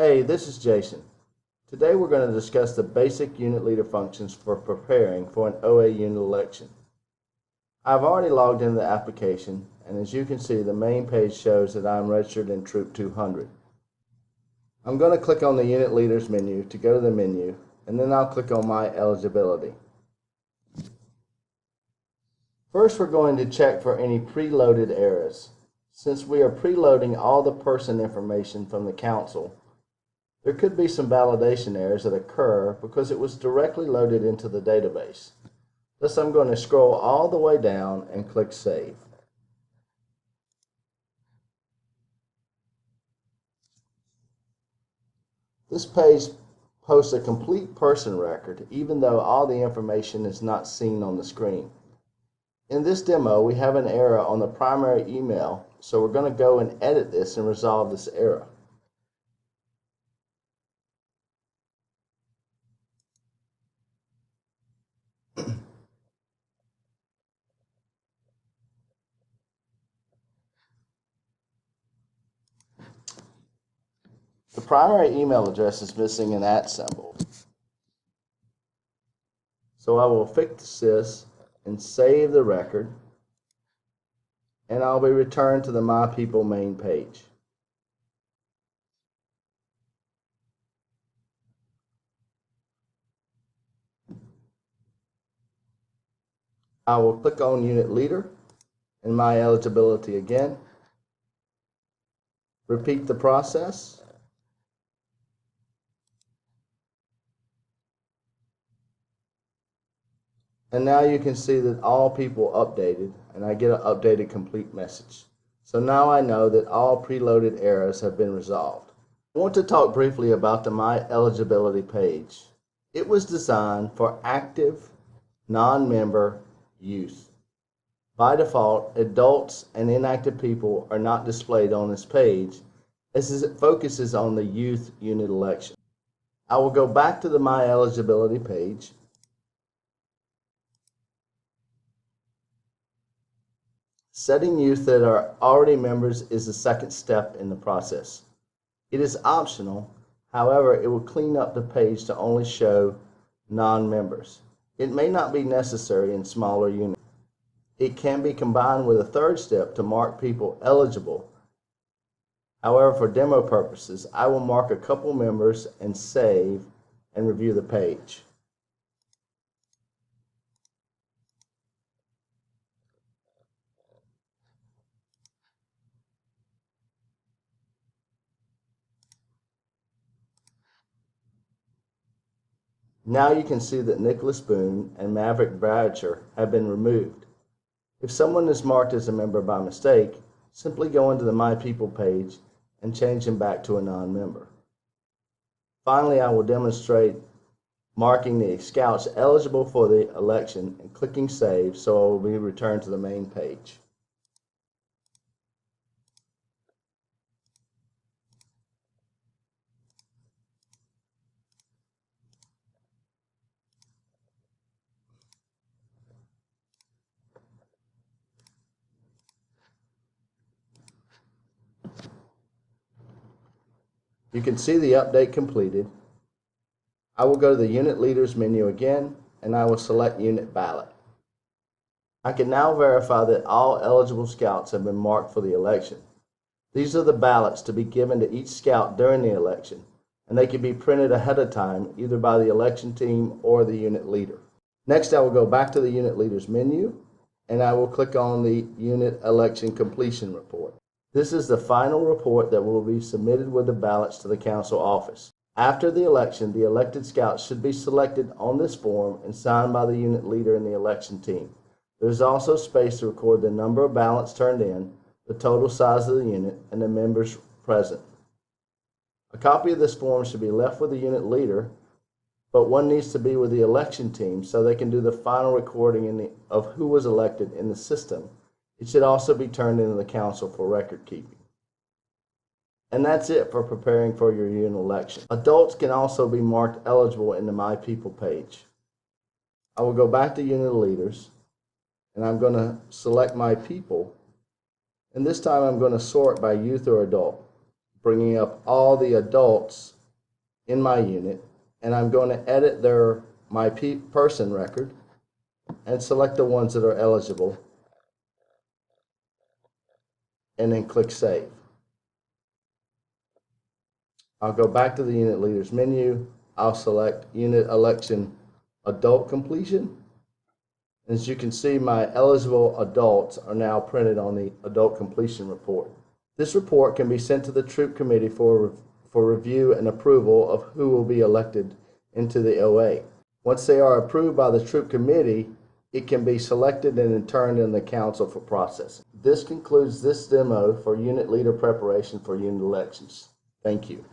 Hey, this is Jason. Today we're going to discuss the basic unit leader functions for preparing for an OA unit election. I've already logged into the application, and as you can see, the main page shows that I'm registered in Troop 200. I'm going to click on the Unit Leaders menu to go to the menu, and then I'll click on My Eligibility. First, we're going to check for any preloaded errors. Since we are preloading all the person information from the council, there could be some validation errors that occur because it was directly loaded into the database. Thus, I'm going to scroll all the way down and click Save. This page posts a complete person record, even though all the information is not seen on the screen. In this demo, we have an error on the primary email, so we're going to go and edit this and resolve this error. The primary email address is missing an @ symbol. So I will fix this and save the record, and I'll be returned to the My People main page. I will click on Unit Leader and My Eligibility again. Repeat the process. And now you can see that all people updated, and I get an updated complete message. So now I know that all preloaded errors have been resolved. I want to talk briefly about the My Eligibility page. It was designed for active, non-member youth. By default, adults and inactive people are not displayed on this page, as it focuses on the youth unit election. I will go back to the My Eligibility page. Setting youth that are already members is the second step in the process. It is optional, however, it will clean up the page to only show non-members. It may not be necessary in smaller units. It can be combined with a third step to mark people eligible. However, for demo purposes, I will mark a couple members and save and review the page. Now you can see that Nicholas Boone and Maverick Bratcher have been removed. If someone is marked as a member by mistake, simply go into the My People page and change them back to a non-member. Finally, I will demonstrate marking the scouts eligible for the election and clicking Save, so I will be returned to the main page. You can see the update completed. I will go to the Unit Leaders menu again, and I will select Unit Ballot. I can now verify that all eligible scouts have been marked for the election. These are the ballots to be given to each scout during the election, and they can be printed ahead of time either by the election team or the unit leader. Next, I will go back to the Unit Leaders menu, and I will click on the Unit Election Completion Report. This is the final report that will be submitted with the ballots to the council office. After the election, the elected scouts should be selected on this form and signed by the unit leader and the election team. There is also space to record the number of ballots turned in, the total size of the unit, and the members present. A copy of this form should be left with the unit leader, but one needs to be with the election team so they can do the final recording of who was elected in the system. It should also be turned into the council for record keeping. And that's it for preparing for your unit election. Adults can also be marked eligible in the My People page. I will go back to Unit Leaders, and I'm going to select My People, and this time I'm going to sort by youth or adult. bringing up all the adults in my unit, and I'm going to edit my person record and select the ones that are eligible, and then click Save. I'll go back to the Unit Leaders menu. I'll select Unit Election Adult Completion. As you can see, my eligible adults are now printed on the Adult Completion Report. This report can be sent to the Troop Committee for review and approval of who will be elected into the OA. Once they are approved by the Troop Committee, it can be selected and then turned in the Council for processing. This concludes this demo for Unit Leader preparation for unit elections. Thank you.